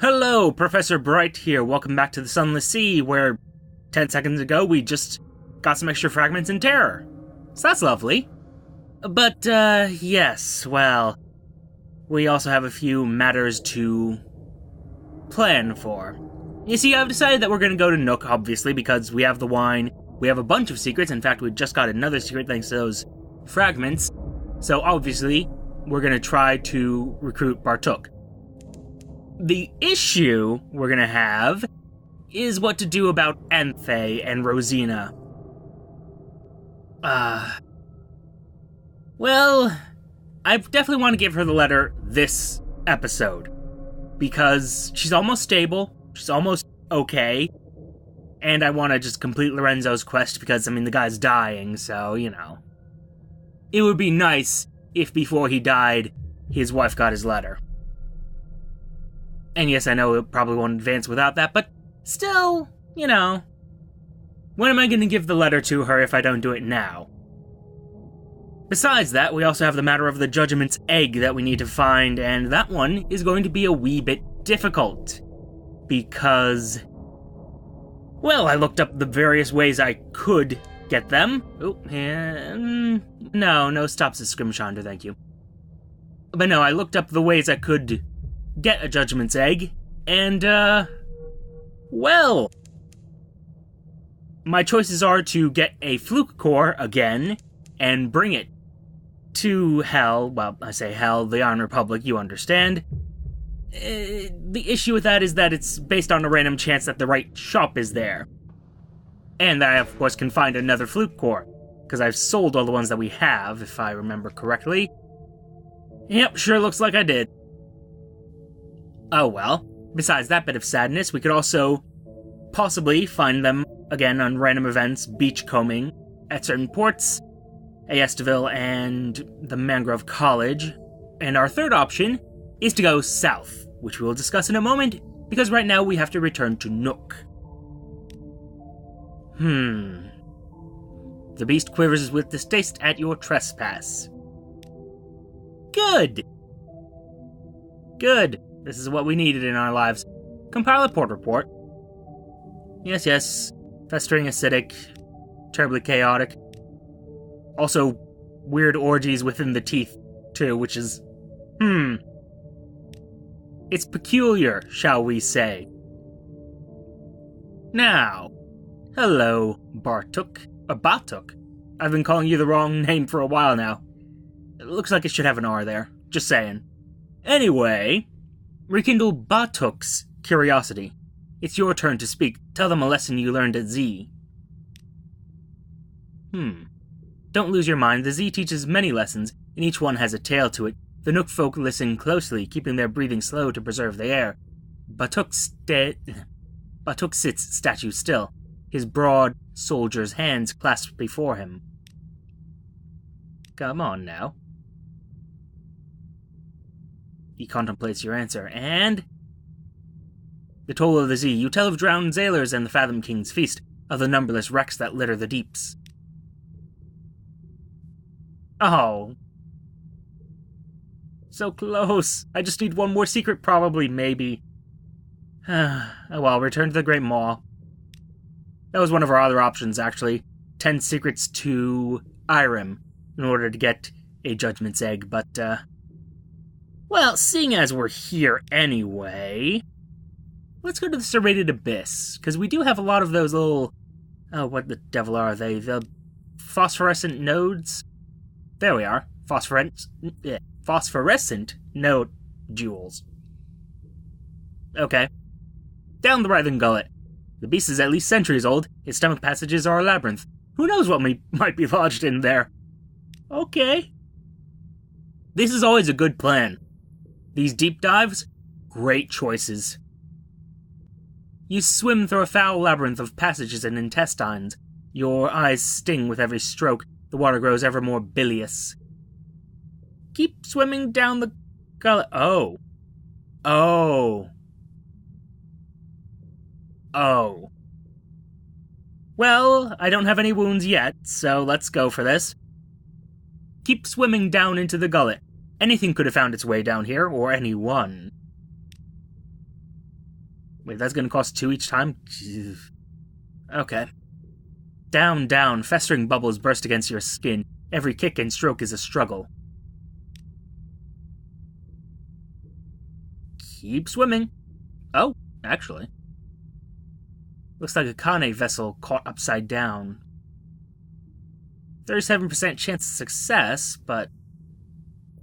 Hello, Professor Bright here. Welcome back to the Sunless Sea, where 10 seconds ago we just got some extra fragments in Terror. So that's lovely. But, yes, well, we also have a few matters to plan for. You see, I've decided that we're going to go to Nook, obviously, because we have the wine, we have a bunch of secrets. In fact, we just got another secret thanks to those fragments. So, obviously, we're going to try to recruit Bartuk. The issue we're going to have is what to do about Anthe and Rosina. Well, I definitely want to give her the letter this episode, because she's almost stable, she's almost okay, and I want to just complete Lorenzo's quest because, I mean, the guy's dying, so, you know. It would be nice if before he died, his wife got his letter. And yes, I know it probably won't advance without that, but still, you know. When am I going to give the letter to her if I don't do it now? Besides that, we also have the matter of the Judgment's Egg that we need to find, and that one is going to be a wee bit difficult. Because, well, I looked up the various ways I could get them. Oh, and no stops at Scrimshander, thank you. But no, I looked up the ways I could get a Judgment's Egg, and, well, my choices are to get a Fluke Core again, and bring it to Hell. Well, I say Hell, the Iron Republic, you understand. The issue with that is that it's based on a random chance that the right shop is there. And that I, of course, can find another Fluke Core, because I've sold all the ones that we have, if I remember correctly. Yep, sure looks like I did. Oh well, besides that bit of sadness, we could also possibly find them again on random events, beachcombing at certain ports, Aestiville and the Mangrove College. And our third option is to go south, which we will discuss in a moment, because right now we have to return to Nook. The beast quivers with distaste at your trespass. Good! This is what we needed in our lives. Compile a port report. Yes. Festering acidic. Terribly chaotic. Also, weird orgies within the teeth, too, which is... It's peculiar, shall we say. Now, hello, Bartuk. Batuk. I've been calling you the wrong name for a while now. It looks like it should have an R there. Just saying. Anyway, rekindle Batuk's curiosity. It's your turn to speak. Tell them a lesson you learned at Z. Don't lose your mind. The Z teaches many lessons, and each one has a tale to it. The Nook folk listen closely, keeping their breathing slow to preserve the air. Batuk sits statue still, his broad soldier's hands clasped before him. Come on now. He contemplates your answer, and... The toll of the Z. You tell of drowned sailors and the Fathom King's feast, of the numberless wrecks that litter the deeps. Oh. So close. I just need one more secret, probably, maybe. Well, return to the Great Maw. That was one of our other options, actually. 10 secrets to Irem, in order to get a Judgment's Egg, but, well, seeing as we're here anyway, let's go to the Serrated Abyss, because we do have a lot of those little... Oh, what the devil are they? The phosphorescent nodes? There we are. Phosphorescent node jewels. Okay. Down the Writhing Gullet. The beast is at least centuries old. Its stomach passages are a labyrinth. Who knows what might be lodged in there? Okay. This is always a good plan. These deep dives? Great choices. You swim through a foul labyrinth of passages and intestines. Your eyes sting with every stroke. The water grows ever more bilious. Keep swimming down the gullet. Oh. Well, I don't have any wounds yet, so let's go for this. Keep swimming down into the gullet. Anything could have found its way down here, or anyone. Wait, that's gonna cost 2 each time? Okay. Down, down, festering bubbles burst against your skin. Every kick and stroke is a struggle. Keep swimming. Oh, actually. Looks like a Kane vessel caught upside down. 37% chance of success, but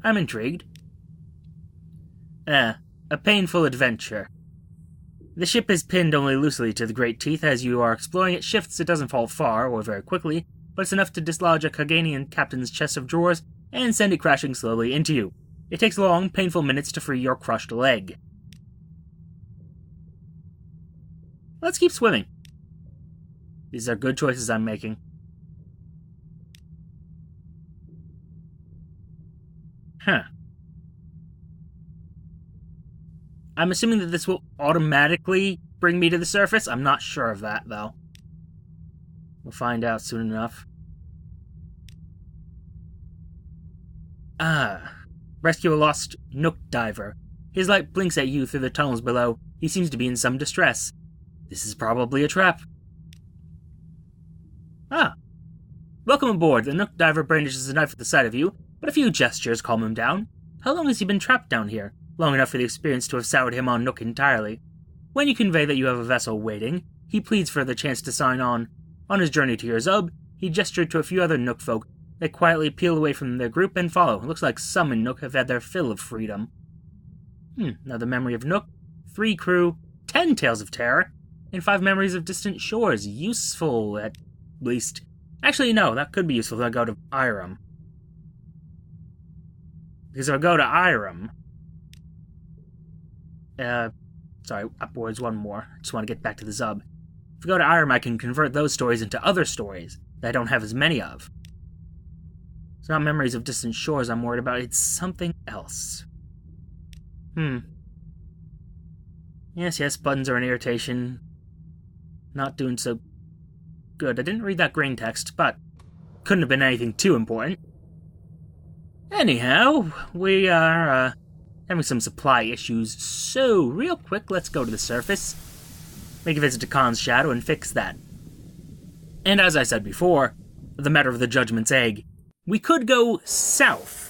I'm intrigued. A painful adventure. The ship is pinned only loosely to the Great Teeth. As you are exploring its shifts, it doesn't fall far or very quickly, but it's enough to dislodge a Kaganian captain's chest of drawers and send it crashing slowly into you. It takes long, painful minutes to free your crushed leg. Let's keep swimming. These are good choices I'm making. Huh. I'm assuming that this will automatically bring me to the surface. I'm not sure of that, though. We'll find out soon enough. Rescue a lost Nook diver. His light blinks at you through the tunnels below. He seems to be in some distress. This is probably a trap. Welcome aboard. The Nook diver brandishes a knife at the sight of you, but a few gestures calm him down. How long has he been trapped down here? Long enough for the experience to have soured him on Nook entirely. When you convey that you have a vessel waiting, he pleads for the chance to sign on. On his journey to your Zub, he gestured to a few other Nook folk. They quietly peel away from their group and follow. It looks like some in Nook have had their fill of freedom. Another memory of Nook, 3 crew, 10 tales of terror, and 5 memories of distant shores. Useful, at least. Actually, no, that could be useful if I go to Irem. Because if I go to Irem... sorry, upwards one more. I just want to get back to the Zub. If I go to Irem, I can convert those stories into other stories that I don't have as many of. It's not memories of distant shores I'm worried about, it's something else. Yes, buttons are an irritation. Not doing so good. I didn't read that grain text, but couldn't have been anything too important. Anyhow, we are, having some supply issues, so real quick, let's go to the surface, make a visit to Khan's shadow, and fix that. And as I said before, the matter of the Judgment's Egg, we could go south.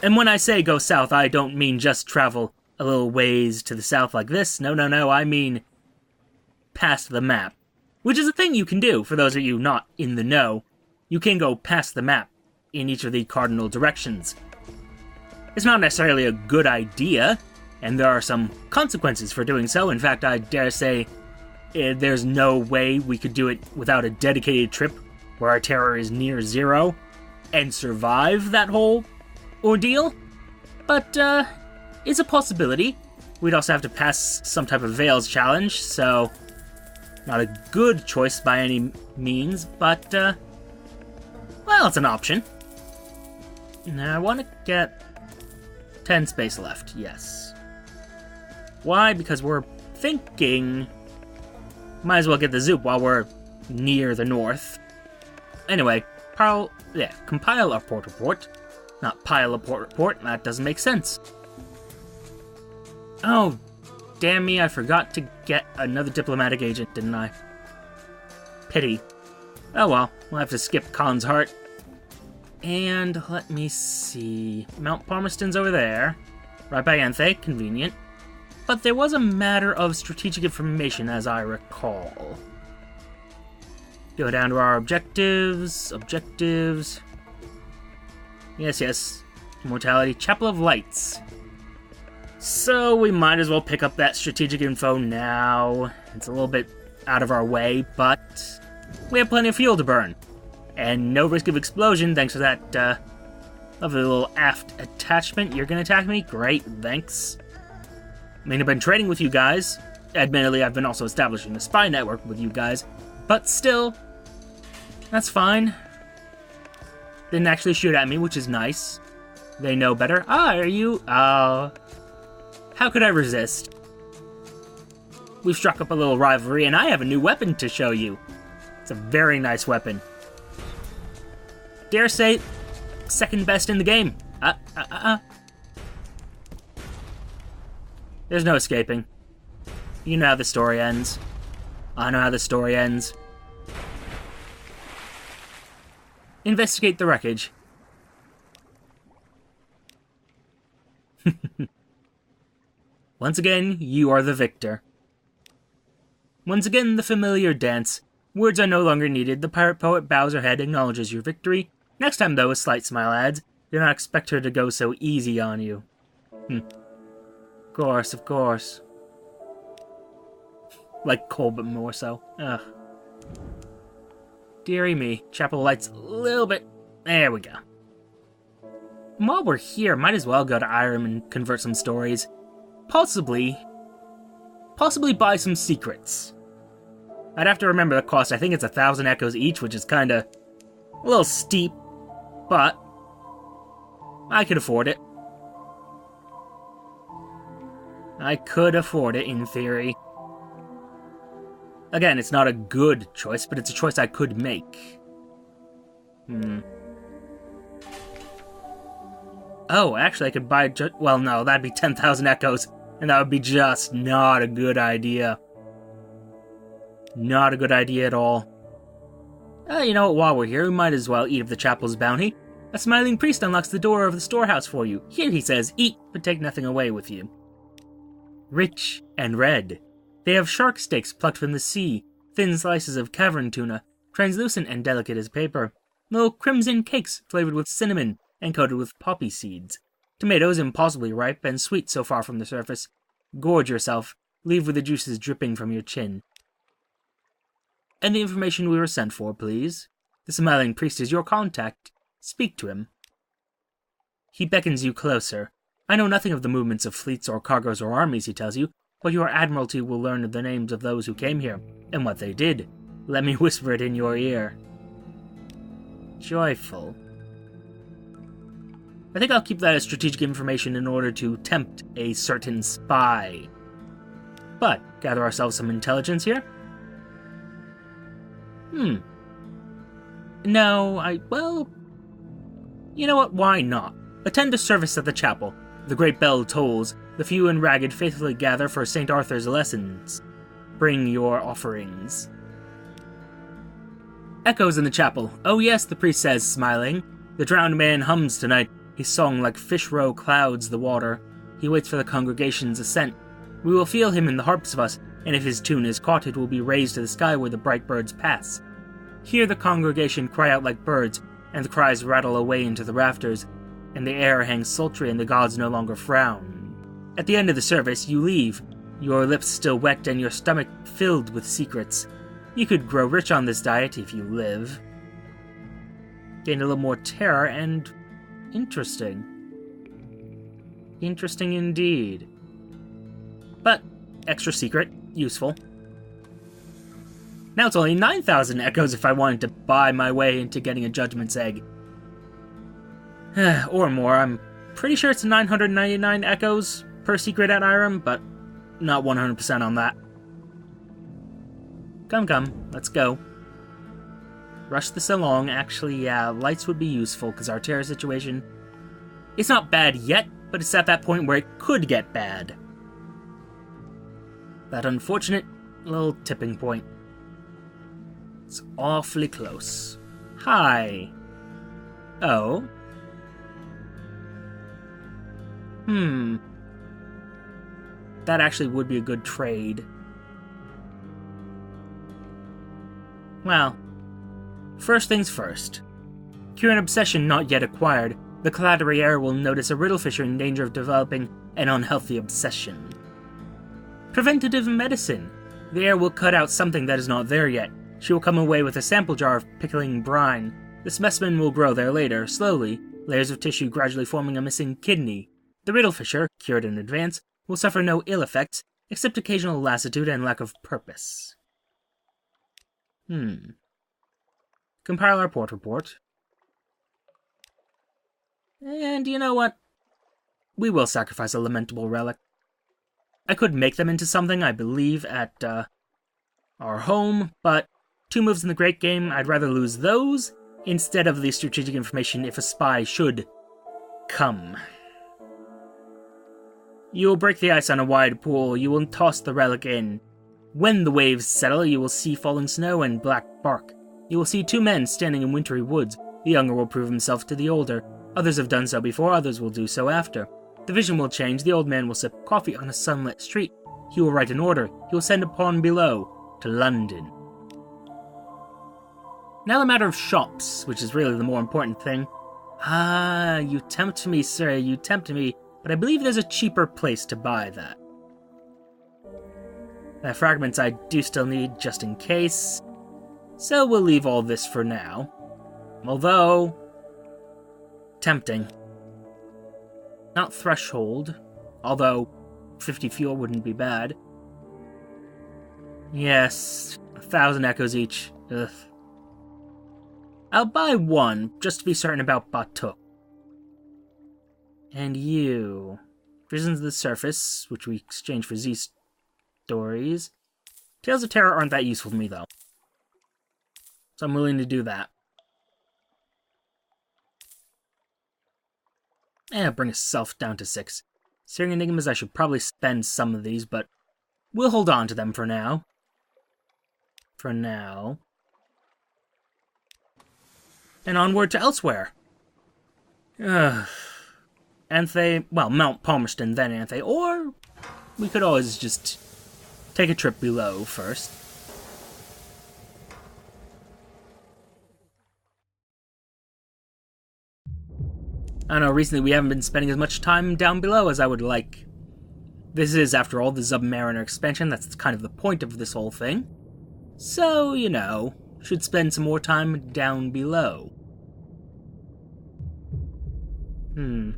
And when I say go south, I don't mean just travel a little ways to the south like this. No, I mean past the map. Which is a thing you can do, for those of you not in the know. You can go past the map in each of the cardinal directions. It's not necessarily a good idea, and there are some consequences for doing so. In fact, I dare say there's no way we could do it without a dedicated trip where our terror is near 0 and survive that whole ordeal. But, it's a possibility. We'd also have to pass some type of Veils challenge, so not a good choice by any means, but, well, it's an option. Now, I want to get 10 space left, yes. Why? Because we're thinking might as well get the Zoop while we're near the north. Anyway, compile a port report. Not pile a port report, that doesn't make sense. Oh, damn me, I forgot to get another diplomatic agent, didn't I? Pity. Oh well, we'll have to skip Khan's Heart. And let me see. Mount Palmerston's over there. Right by Anthe, convenient. But there was a matter of strategic information, as I recall. Go down to our objectives. Yes. Immortality. Chapel of Lights. So we might as well pick up that strategic info now. It's a little bit out of our way, but we have plenty of fuel to burn. And no risk of explosion thanks to that lovely little aft attachment. You're gonna attack me? Great, thanks. I mean, I've been trading with you guys. Admittedly, I've been also establishing a spy network with you guys. But still, that's fine. Didn't actually shoot at me, which is nice. They know better. Are you? How could I resist? We've struck up a little rivalry, and I have a new weapon to show you. It's a very nice weapon. Dare say, second best in the game. There's no escaping. You know how the story ends. I know how the story ends. Investigate the wreckage. Once again, you are the victor. Once again, the familiar dance. Words are no longer needed. The pirate poet bows her head, acknowledges your victory. Next time, though, a slight smile adds, do not expect her to go so easy on you. Of course, of course. Like Cole, but more so. Ugh. Dearie me. Chapel lights a little bit. There we go. And while we're here, might as well go to Irem and convert some stories. Possibly buy some secrets. I'd have to remember the cost. I think it's 1,000 echoes each, which is kinda a little steep, but I could afford it. I could afford it, in theory. Again, it's not a good choice, but it's a choice I could make. Oh, actually, I could buy well, no, that'd be 10,000 echoes, and that would be just not a good idea. Not a good idea at all. You know what, while we're here, we might as well eat of the chapel's bounty. A smiling priest unlocks the door of the storehouse for you. Here, he says, eat, but take nothing away with you. Rich and red. They have shark steaks plucked from the sea, thin slices of cavern tuna, translucent and delicate as paper, little crimson cakes flavored with cinnamon and coated with poppy seeds, tomatoes impossibly ripe and sweet so far from the surface. Gorge yourself, leave with the juices dripping from your chin. And the information we were sent for, please. The smiling priest is your contact. Speak to him. He beckons you closer. I know nothing of the movements of fleets or cargoes or armies, he tells you, but your admiralty will learn the names of those who came here, and what they did. Let me whisper it in your ear. Joyful. I think I'll keep that as strategic information in order to tempt a certain spy. But, gather ourselves some intelligence here. No, well... You know what, why not? Attend a service at the chapel. The great bell tolls. The few and ragged faithfully gather for St. Arthur's lessons. Bring your offerings. Echoes in the chapel. Oh yes, the priest says, smiling. The drowned man hums tonight. His song like fish row clouds the water. He waits for the congregation's assent. We will feel him in the harps of us, and if his tune is caught, it will be raised to the sky where the bright birds pass. Hear the congregation cry out like birds, and the cries rattle away into the rafters, and the air hangs sultry and the gods no longer frown. At the end of the service, you leave, your lips still wet and your stomach filled with secrets. You could grow rich on this diet if you live. Gain a little more terror and... interesting. Interesting indeed. But, extra secret, useful. Now it's only 9,000 echoes if I wanted to buy my way into getting a Judgment's Egg. Or more, I'm pretty sure it's 999 echoes per secret at Irem, but not 100% on that. Come, let's go. Rush this along. Actually, yeah, lights would be useful, because our terror situation... It's not bad yet, but it's at that point where it could get bad. That unfortunate little tipping point. It's awfully close. Hi. Oh. That actually would be a good trade. Well, first things first. Cure an obsession not yet acquired. The Cladriere will notice a riddlefisher in danger of developing an unhealthy obsession. Preventative medicine. The air will cut out something that is not there yet. She will come away with a sample jar of pickling brine. The specimen will grow there later, slowly, layers of tissue gradually forming a missing kidney. The riddlefisher, cured in advance, will suffer no ill effects, except occasional lassitude and lack of purpose. Compile our port report. And you know what? We will sacrifice a lamentable relic. I could make them into something, I believe, at, our home, but 2 moves in the Great Game, I'd rather lose those instead of the strategic information if a spy should come. You will break the ice on a wide pool. You will toss the relic in. When the waves settle, you will see falling snow and black bark. You will see two men standing in wintry woods. The younger will prove himself to the older. Others have done so before, others will do so after. The vision will change. The old man will sip coffee on a sunlit street. He will write an order. He will send a pawn below to London. Now the matter of shops, which is really the more important thing. Ah, you tempt me, sir, you tempt me, but I believe there's a cheaper place to buy that. The fragments I do still need, just in case. So we'll leave all this for now. Although... tempting. Not threshold, although 50 fuel wouldn't be bad. Yes, 1,000 echoes each. Ugh. I'll buy one, just to be certain about Batuk. And you. Prisons of the Surface, which we exchange for Z-Stories. Tales of Terror aren't that useful to me, though. So I'm willing to do that. Bring itself down to 6. Searing Enigmas, I should probably spend some of these, but we'll hold on to them for now. For now. And onward to elsewhere. Anthe, well, Mount Palmerston, then Anthe, or we could always just take a trip below first. I don't know, recently we haven't been spending as much time down below as I would like. This is, after all, the Zubmariner Expansion. That's kind of the point of this whole thing. So, you know, should spend some more time down below. And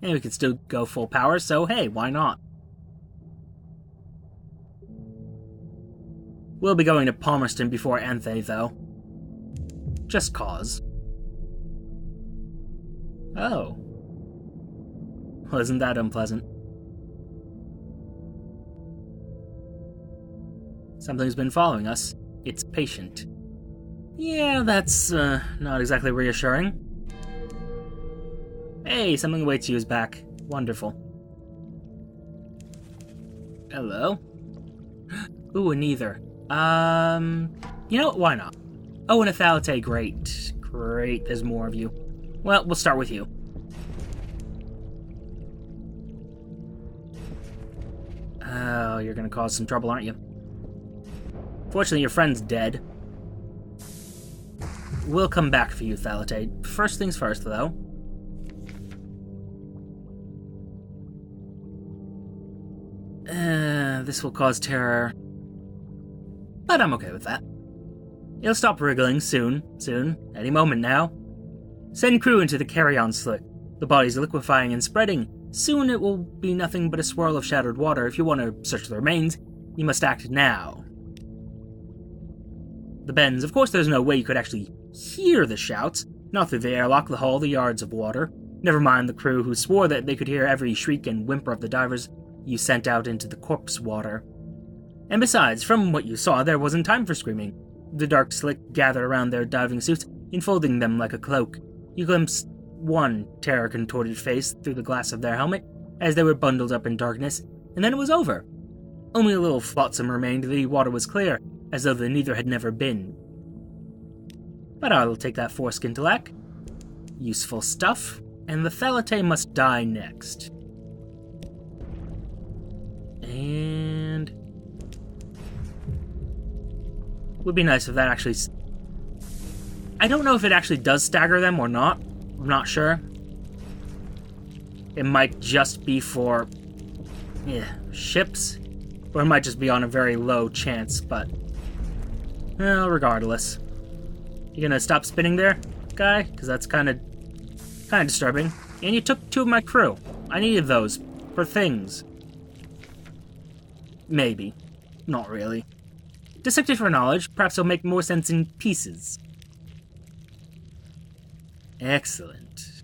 we could still go full power, so hey, why not? We'll be going to Palmerston before Anthe, though. Just cause. Oh. Well, isn't that unpleasant? Something's been following us. It's patient. Yeah, that's, not exactly reassuring. Hey, something awaits you is back. Wonderful. Hello? Ooh, a neither. You know what? Why not? Oh, and a Thalate. Great. Great, there's more of you. Well, we'll start with you. Oh, you're gonna cause some trouble, aren't you? Fortunately, your friend's dead. We'll come back for you, Thalate. First things first, though. This will cause terror. But I'm okay with that. It'll stop wriggling soon. Any moment now. Send crew into the carry-on slick. The body's liquefying and spreading. Soon it will be nothing but a swirl of shattered water. If you want to search the remains, you must act now. The bends. Of course, there's no way you could actually hear the shouts. Not through the airlock, the hull, the yards of water. Never mind the crew who swore that they could hear every shriek and whimper of the divers you sent out into the corpse water. And besides, from what you saw, there wasn't time for screaming. The dark slick gathered around their diving suits, enfolding them like a cloak. You glimpsed one terror-contorted face through the glass of their helmet as they were bundled up in darkness, and then it was over. Only a little flotsam remained. The water was clear, as though the neither had never been. But I'll take that foreskin to lack. Useful stuff, and the Thalate must die next. And... would be nice if that actually... I don't know if it actually does stagger them or not. I'm not sure. It might just be for... ships. Or it might just be on a very low chance, but... well, regardless. You gonna stop spinning there, guy? Because that's kind of disturbing. And you took 2 of my crew. I needed those. For things. Maybe. Not really. Dissected for knowledge, perhaps it'll make more sense in pieces. Excellent.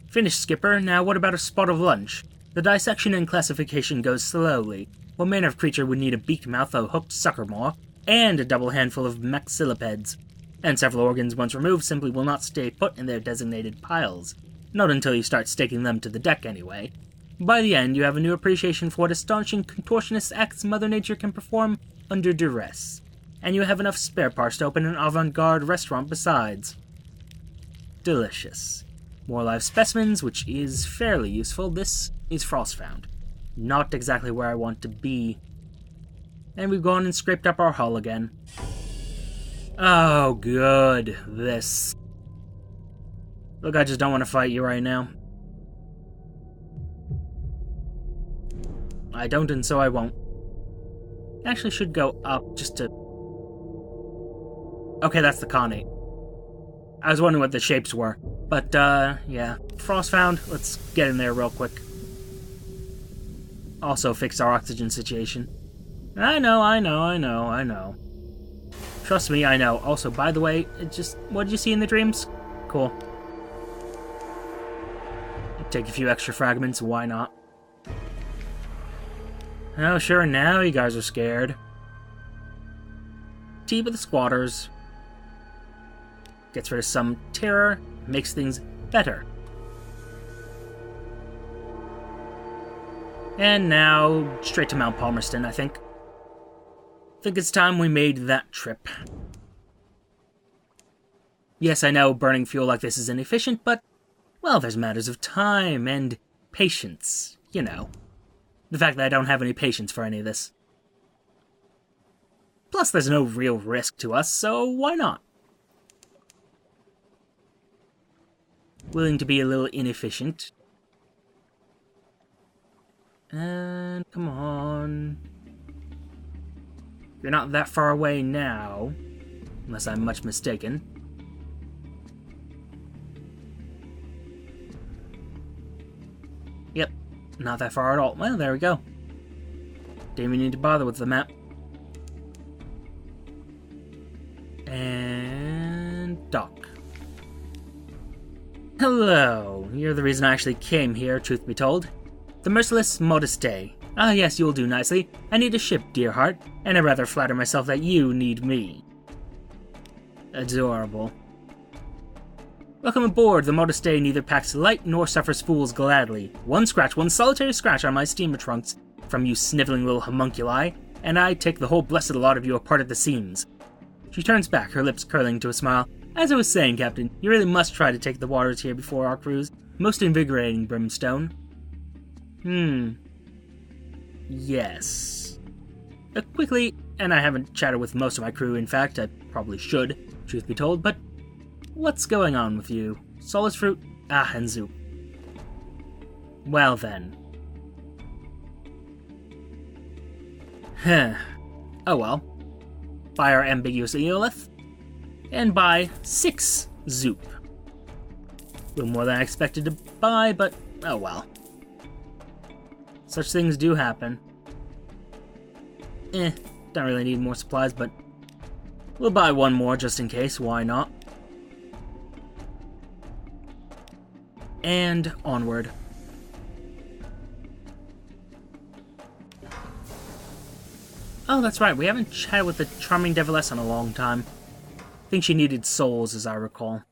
Finished, Skipper. Now what about a spot of lunch? The dissection and classification goes slowly. What manner of creature would need a beaked mouth, a hooked sucker maw, and a double handful of maxillipeds? and several organs once removed simply will not stay put in their designated piles. Not until you start staking them to the deck, anyway. By the end, you have a new appreciation for what astonishing contortionist acts Mother Nature can perform under duress. And you have enough spare parts to open an avant-garde restaurant besides. Delicious. More live specimens, which is fairly useful. This is Frostfound. Not exactly where I want to be. And we've gone and scraped up our hull again. Oh, good. This. Look, I just don't want to fight you right now. I don't, and so I won't. Actually should go up just to... Okay, that's the Khanate. I was wondering what the shapes were. But, yeah. Frostfound, let's get in there real quick. Also fix our oxygen situation. I know. Trust me, I know. Also, by the way, what did you see in the dreams? Cool. Take a few extra fragments, why not? Oh, sure, now you guys are scared. Tea with the squatters. Gets rid of some terror, makes things better. And now, straight to Mount Palmerston, I think. I think it's time we made that trip. Yes, I know burning fuel like this is inefficient, but, well, there's matters of time and patience, you know. The fact that I don't have any patience for any of this. Plus, there's no real risk to us, so why not? Willing to be a little inefficient. And come on. You're not that far away now, unless I'm much mistaken. Yep, not that far at all. Well, there we go. Didn't even need to bother with the map. And dock. Hello. You're the reason I actually came here, truth be told. The merciless Modesty. Ah, yes, you'll do nicely. I need a ship, dear heart, and I rather flatter myself that you need me. Adorable. Welcome aboard. The Modesty neither packs light nor suffers fools gladly. One solitary scratch on my steamer trunks from you sniveling little homunculi, and I take the whole blessed lot of you apart at the seams. She turns back, her lips curling to a smile. As I was saying, Captain, you really must try to take the waters here before our cruise. Most invigorating, Brimstone. Yes. Quickly, and I haven't chatted with most of my crew, in fact, I probably should, truth be told, but what's going on with you? Solace Fruit? Ah, and Zoop. Well then. Oh well. Buy our ambiguous Eolith, and buy 6 Zoop. A little more than I expected to buy, but oh well. Such things do happen. Don't really need more supplies, but we'll buy one more just in case, why not? And onward. Oh, that's right, we haven't chatted with the charming Deviless in a long time. I think she needed souls, as I recall.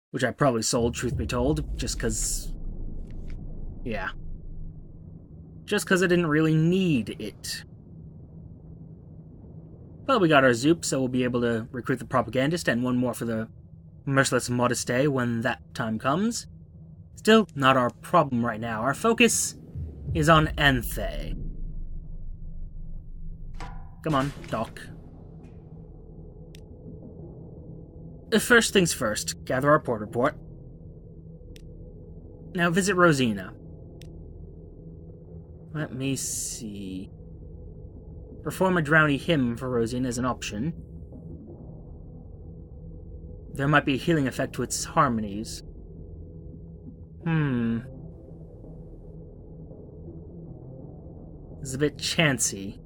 Which I probably sold, truth be told, just because... yeah. Just because I didn't really need it. But we got our Zoop, so we'll be able to recruit the Propagandist and one more for the Merciless Modesty when that time comes. Still, not our problem right now. Our focus is on Anthe. Come on, dock. First things first, gather our port report. Now visit Rosina. Let me see. Perform a drowny hymn for Rosina as an option. There might be a healing effect to its harmonies. This is a bit chancy.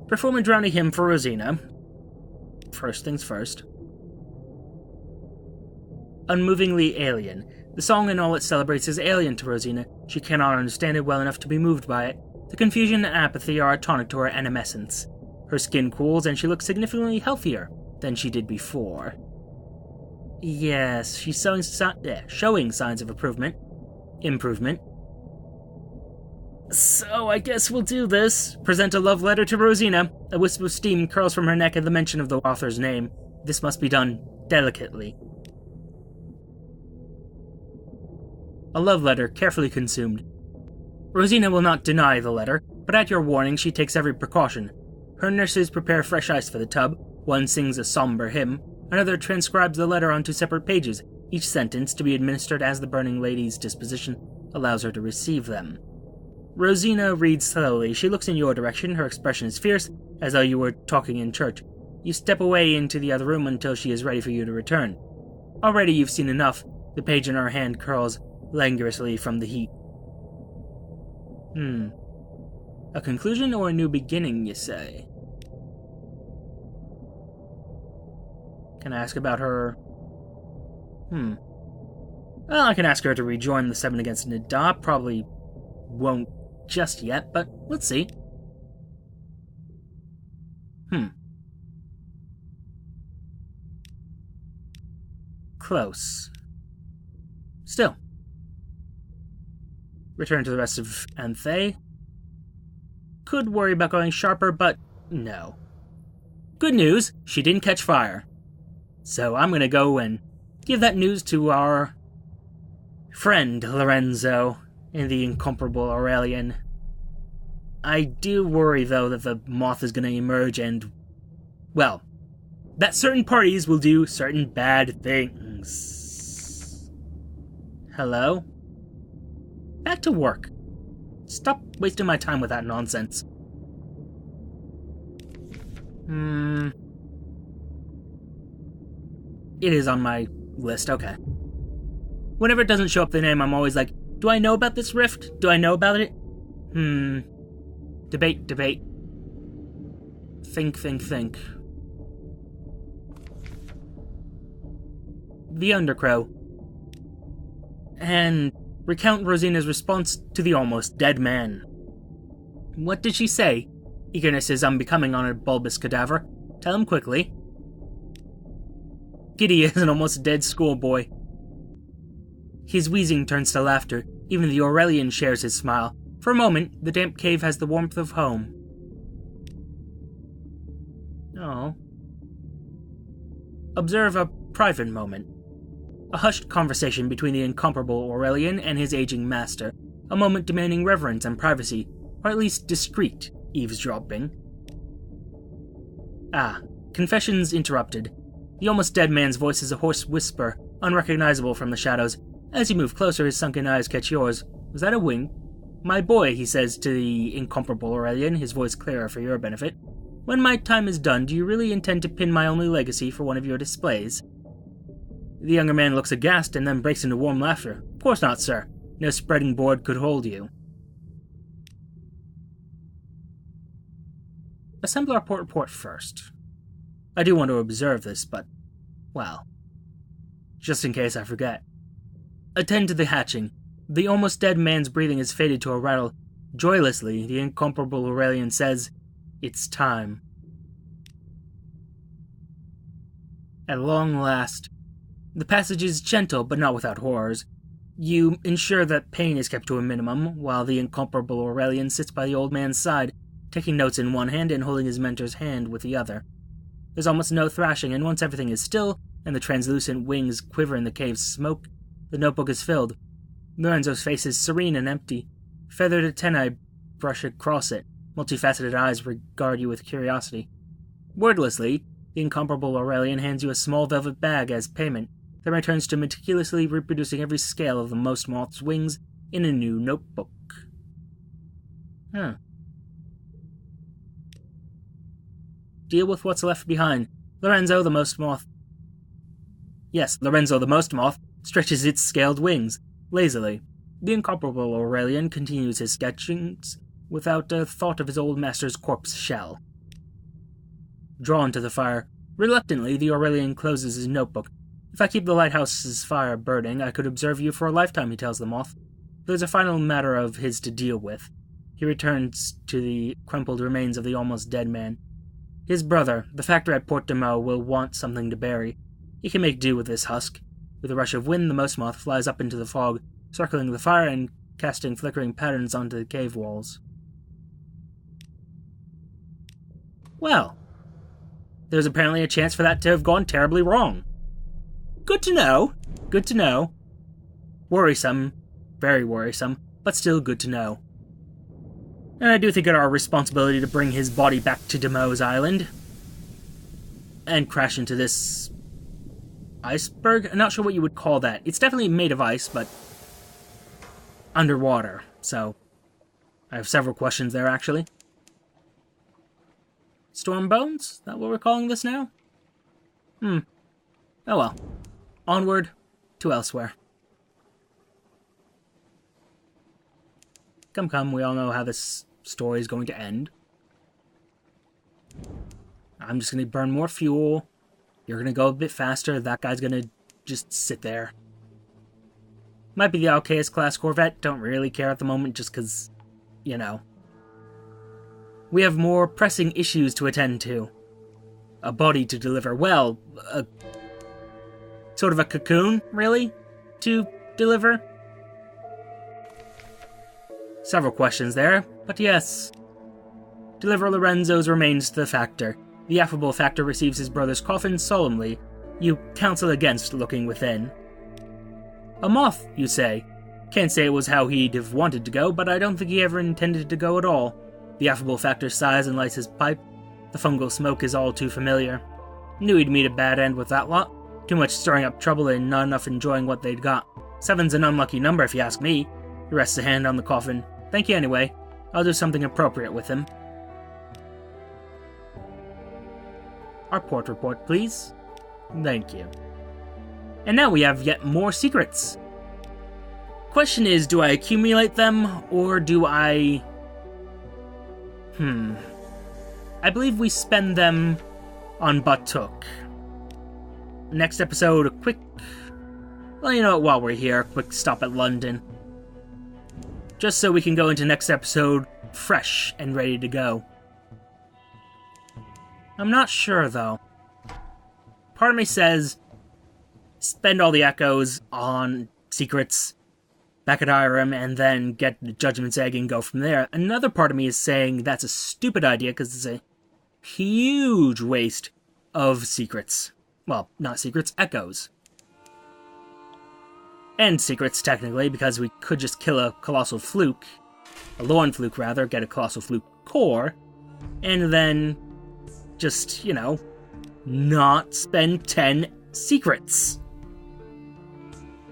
Perform a drowny hymn for Rosina. First things first. Unmovingly alien. The song and all it celebrates is alien to Rosina. She cannot understand it well enough to be moved by it. The confusion and apathy are a tonic to her animescence. Her skin cools and she looks significantly healthier than she did before. Yes, she's showing signs of improvement. So I guess we'll do this. Present a love letter to Rosina. A wisp of steam curls from her neck at the mention of the author's name. This must be done delicately. A love letter, carefully consumed. Rosina will not deny the letter, but at your warning she takes every precaution. Her nurses prepare fresh ice for the tub, one sings a somber hymn, another transcribes the letter onto separate pages, each sentence to be administered as the burning lady's disposition allows her to receive them. Rosina reads slowly. She looks in your direction, her expression is fierce, as though you were talking in church. You step away into the other room until she is ready for you to return. Already you've seen enough. The page in her hand curls languorously from the heat. A conclusion or a new beginning, you say? Can I ask about her? Well, I can ask her to rejoin the 7 against Nida. Probably won't just yet, but let's see. Close. Still. Return to the rest of Anthe. Could worry about going sharper, but no. Good news, she didn't catch fire. So I'm gonna go and give that news to our friend Lorenzo and the incomparable Aurelian. I do worry, though, that the moth is gonna emerge and, well, that certain parties will do certain bad things. Hello? Back to work. Stop wasting my time with that nonsense. It is on my list, okay. Whenever it doesn't show up the name, I'm always like, do I know about this rift? Do I know about it? Debate. Think. The Undercrow. And recount Rosina's response to the almost dead man. What did she say? Eagerness is unbecoming on a bulbous cadaver. Tell him quickly. Giddy is an almost dead schoolboy. His wheezing turns to laughter. Even the Aurelian shares his smile. For a moment, the damp cave has the warmth of home. Oh. Observe a private moment. A hushed conversation between the incomparable Aurelian and his aging master. A moment demanding reverence and privacy, or at least discreet eavesdropping. Confessions interrupted. The almost dead man's voice is a hoarse whisper, unrecognizable from the shadows. As you move closer, his sunken eyes catch yours. Was that a wink? My boy, he says to the incomparable Aurelian, his voice clearer for your benefit. When my time is done, do you really intend to pin my only legacy for one of your displays? The younger man looks aghast and then breaks into warm laughter. Of course not, sir. No spreading board could hold you. Assemble our report first. I do want to observe this, but, well, just in case I forget. Attend to the hatching. The almost dead man's breathing has faded to a rattle. Joylessly, the incomparable Aurelian says, "It's time." At long last. The passage is gentle, but not without horrors. You ensure that pain is kept to a minimum, while the incomparable Aurelian sits by the old man's side, taking notes in one hand and holding his mentor's hand with the other. There's almost no thrashing, and once everything is still, and the translucent wings quiver in the cave's smoke, the notebook is filled. Lorenzo's face is serene and empty. Feathered antennae brush across it. Multifaceted eyes regard you with curiosity. Wordlessly, the incomparable Aurelian hands you a small velvet bag as payment, then returns to meticulously reproducing every scale of the most moth's wings in a new notebook. Deal with what's left behind. Lorenzo the most moth, stretches its scaled wings, lazily. The incomparable Aurelian continues his sketchings without a thought of his old master's corpse shell. Drawn to the fire, reluctantly the Aurelian closes his notebook. If I keep the lighthouse's fire burning, I could observe you for a lifetime, he tells the moth. There's a final matter of his to deal with. He returns to the crumpled remains of the almost dead man. His brother, the factor at Port de Meaux, will want something to bury. He can make do with this husk. With a rush of wind, the mouse moth flies up into the fog, circling the fire and casting flickering patterns onto the cave walls. Well, there's apparently a chance for that to have gone terribly wrong. Good to know. Good to know. Worrisome. Very worrisome, but still good to know. And I do think it our responsibility to bring his body back to Demo's Island. And crash into this iceberg? I'm not sure what you would call that. It's definitely made of ice, but underwater. So, I have several questions there, actually. Storm Bones? Is that what we're calling this now? Oh well. Onward to elsewhere. Come, we all know how this story is going to end. I'm just going to burn more fuel. You're going to go a bit faster. That guy's going to just sit there. Might be the Alcaeus class Corvette. Don't really care at the moment just because, you know. We have more pressing issues to attend to. A body to deliver. Well, sort of a cocoon, really, to deliver. Several questions there, but yes. Deliver Lorenzo's remains to the Factor. The affable Factor receives his brother's coffin solemnly. You counsel against looking within. A moth, you say. Can't say it was how he'd have wanted to go, but I don't think he ever intended to go at all. The affable Factor sighs and lights his pipe. The fungal smoke is all too familiar. Knew he'd meet a bad end with that lot. Too much stirring up trouble and not enough enjoying what they'd got. 7's an unlucky number if you ask me. He rests a hand on the coffin. Thank you anyway. I'll do something appropriate with him. Our port report, please. Thank you. And now we have yet more secrets. Question is, do I accumulate them, or do I... I believe we spend them on Batuk. Next episode, a quick... Well, you know what, while we're here, a quick stop at London. Just so we can go into next episode fresh and ready to go. I'm not sure, though. Part of me says, spend all the echoes on secrets back at Irem, and then get the Judgment's Egg and go from there. Another part of me is saying that's a stupid idea, because it's a huge waste of secrets. Well, not secrets, echoes. And secrets, technically, because we could just kill a Colossal Fluke, a Lorn Fluke, rather, get a Colossal Fluke core, and then just, you know, not spend 10 secrets.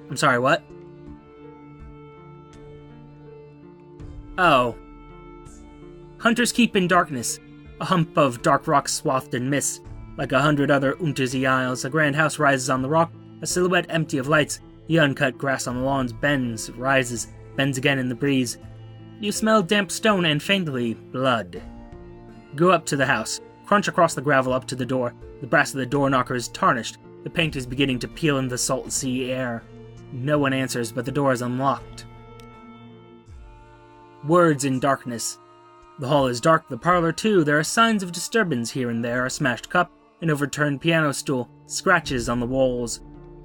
I'm sorry, what? Oh. Hunters keep in darkness, a hump of dark rock swathed in mist. Like 100 other Untersee Isles, a grand house rises on the rock, a silhouette empty of lights. The uncut grass on the lawns bends, rises, bends again in the breeze. You smell damp stone and faintly blood. Go up to the house, crunch across the gravel up to the door. The brass of the door knocker is tarnished. The paint is beginning to peel in the salt sea air. No one answers, but the door is unlocked. Words in darkness. The hall is dark, the parlor too. There are signs of disturbance here and there, a smashed cup, an overturned piano stool, scratches on the walls.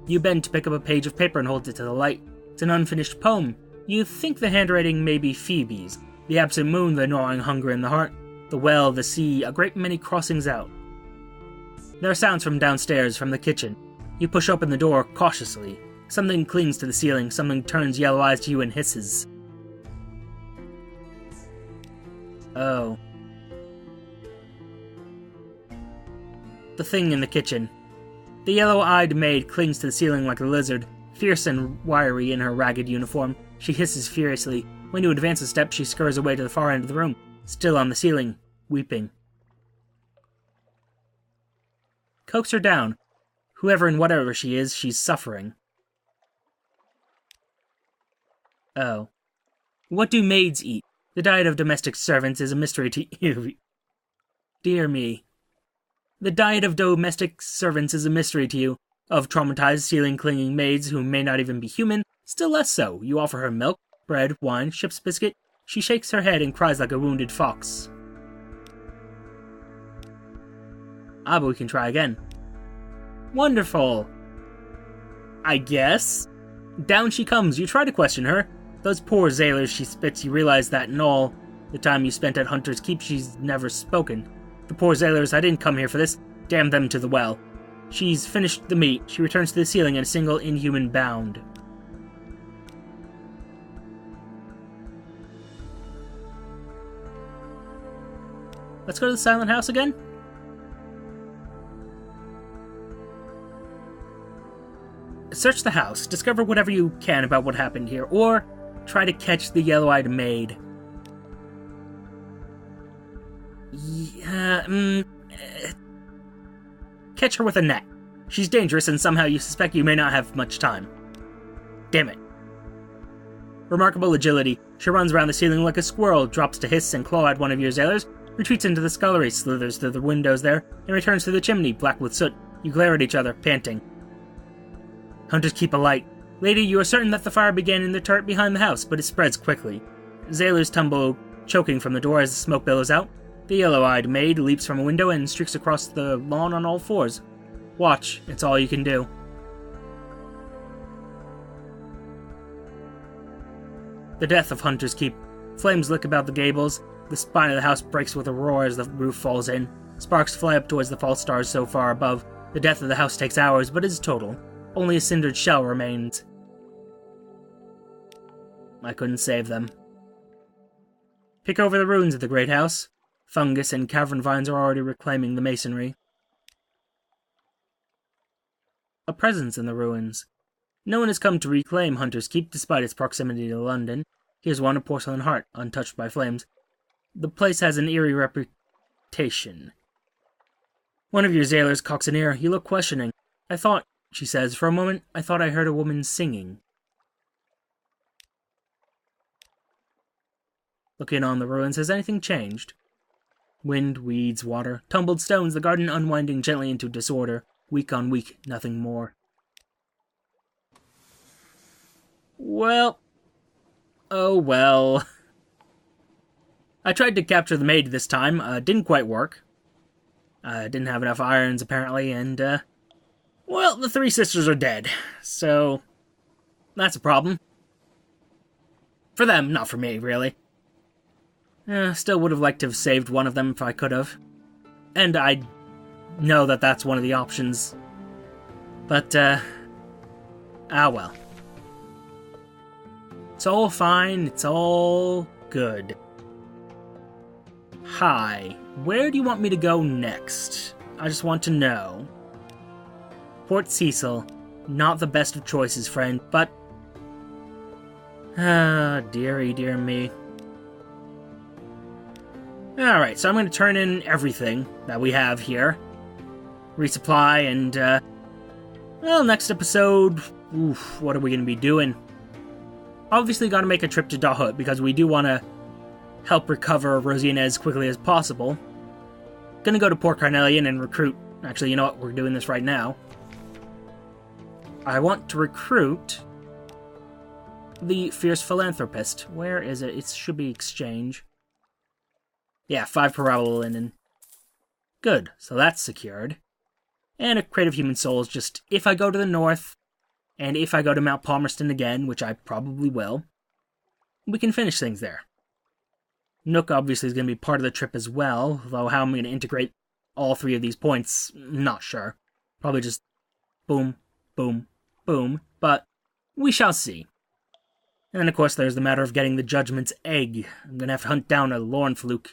You bend to pick up a page of paper and hold it to the light. It's an unfinished poem. You think the handwriting may be Phoebe's. The absent moon, the gnawing hunger in the heart. The well, the sea, a great many crossings out. There are sounds from downstairs, from the kitchen. You push open the door cautiously. Something clings to the ceiling, something turns yellow eyes to you and hisses. Oh. The thing in the kitchen. The yellow-eyed maid clings to the ceiling like a lizard, fierce and wiry in her ragged uniform. She hisses furiously. When you advance a step, she scurries away to the far end of the room, still on the ceiling, weeping. Coax her down. Whoever and whatever she is, she's suffering. Oh. What do maids eat? The diet of domestic servants is a mystery to you. Dear me. The diet of domestic servants is a mystery to you. Of traumatized, ceiling-clinging maids who may not even be human, still less so. You offer her milk, bread, wine, ship's biscuit. She shakes her head and cries like a wounded fox. Ah, but we can try again. Wonderful! I guess? Down she comes. You try to question her. Those poor sailors she spits, you realize that in all the time you spent at Hunter's Keep, she's never spoken. The poor sailors, I didn't come here for this. Damn them to the well. She's finished the meat. She returns to the ceiling in a single inhuman bound. Let's go to the Silent House again. Search the house, discover whatever you can about what happened here, or try to catch the yellow-eyed maid. Catch her with a net. She's dangerous and somehow you suspect you may not have much time. Damn it. Remarkable agility. She runs around the ceiling like a squirrel, drops to hiss and claw at one of your sailors, retreats into the scullery, slithers through the windows there, and returns to the chimney, black with soot. You glare at each other, panting. Hunters keep alight. Lady, you are certain that the fire began in the turret behind the house, but it spreads quickly. Sailors tumble, choking from the door as the smoke billows out. The yellow-eyed maid leaps from a window and streaks across the lawn on all fours. Watch, it's all you can do. The death of Hunter's Keep. Flames lick about the gables. The spine of the house breaks with a roar as the roof falls in. Sparks fly up towards the false stars so far above. The death of the house takes hours, but is total. Only a cindered shell remains. I couldn't save them. Pick over the ruins of the great house. Fungus and cavern vines are already reclaiming the masonry. A presence in the ruins. No one has come to reclaim Hunter's Keep despite its proximity to London. Here's one, a porcelain heart, untouched by flames. The place has an eerie reputation. One of your sailors cocks an ear. You look questioning. I thought, she says, for a moment, I thought I heard a woman singing. Looking on the ruins, has anything changed? Wind, weeds, water, tumbled stones, the garden unwinding gently into disorder. Week on week, nothing more. Well. Oh well. I tried to capture the maid this time. Didn't quite work. Didn't have enough irons, apparently, and, well, the three sisters are dead. So, that's a problem. For them, not for me, really. Still would have liked to have saved one of them if I could have. And I know that that's one of the options. But, ah well. It's all fine, it's all good. Hi, where do you want me to go next? I just want to know. Port Cecil, not the best of choices, friend, but... dearie, dear me. Alright, so I'm going to turn in everything that we have here. Resupply, and, well, next episode... Oof, what are we going to be doing? Obviously got to make a trip to Dahut, because we do want to help recover Rosina as quickly as possible. Gonna go to Port Carnelian and recruit... Actually, you know what? We're doing this right now. I want to recruit... the Fierce Philanthropist. Where is it? It should be Exchange. Yeah, 5 Parabola Linen. Good, so that's secured. And a Crate of Human Souls, just if I go to the north, and if I go to Mount Palmerston again, which I probably will, we can finish things there. Nook obviously is going to be part of the trip as well, though how I'm going to integrate all 3 of these points, not sure. Probably just boom, boom, boom, but we shall see. And then of course there's the matter of getting the Judgment's Egg. I'm going to have to hunt down a Lornfluke.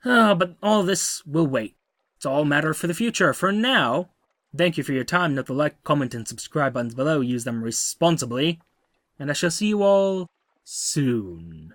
But all this will wait. It's all matter for the future. For now, thank you for your time. Note the like, comment, and subscribe buttons below. Use them responsibly. And I shall see you all soon.